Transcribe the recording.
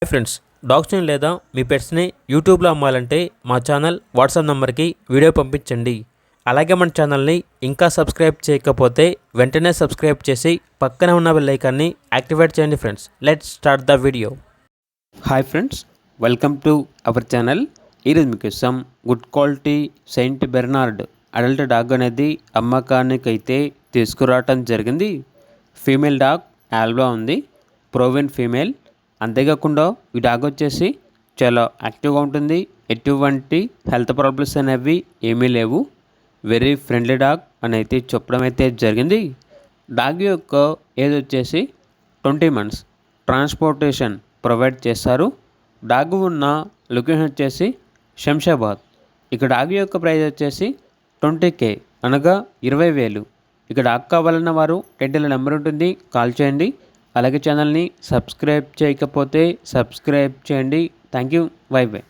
Hi friends, డాగ్స్ని లేదా మీ పెట్స్ని యూట్యూబ్లో అమ్మాలంటే మా ఛానల్ వాట్సాప్ నెంబర్కి వీడియో పంపించండి. అలాగే మన ఛానల్ని ఇంకా సబ్స్క్రైబ్ చేయకపోతే వెంటనే సబ్స్క్రైబ్ చేసి పక్కనే ఉన్న బెల్ ఐకాన్ని యాక్టివేట్ చేయండి. Friends, let's start the video. Hi friends, welcome to our channel. ఈరోజు మీకోసం good quality Saint Bernard adult dog అనేది అమ్మకానికి అయితే తీసుకురావటం జరిగింది. ఫీమేల్ డాగ్ ఆల్బా ఉంది, ప్రోవెన్ ఫీమేల్. అంతేకాకుండా ఈ డాగ్ వచ్చేసి చాలా యాక్టివ్గా ఉంటుంది. ఎటువంటి హెల్త్ ప్రాబ్లమ్స్ అనేవి ఏమీ లేవు. వెరీ ఫ్రెండ్లీ డాగ్ అని అయితే చెప్పడం అయితే జరిగింది. డాగ్ యొక్క ఏజ్ వచ్చేసి 20 months. ట్రాన్స్పోర్టేషన్ ప్రొవైడ్ చేస్తారు. డాగ్ ఉన్న లొకేషన్ వచ్చేసి శంషాబాద్. ఇక డాగ్ యొక్క ప్రైస్ వచ్చేసి 20K, అనగా 20,000. ఇక డాగ్ కావాలన్న వారు టైటిల్ నెంబర్ ఉంటుంది, కాల్ చేయండి. అలాగే ఛానల్ని సబ్స్క్రైబ్ చేయకపోతే సబ్స్క్రైబ్ చేయండి. Thank you. By by.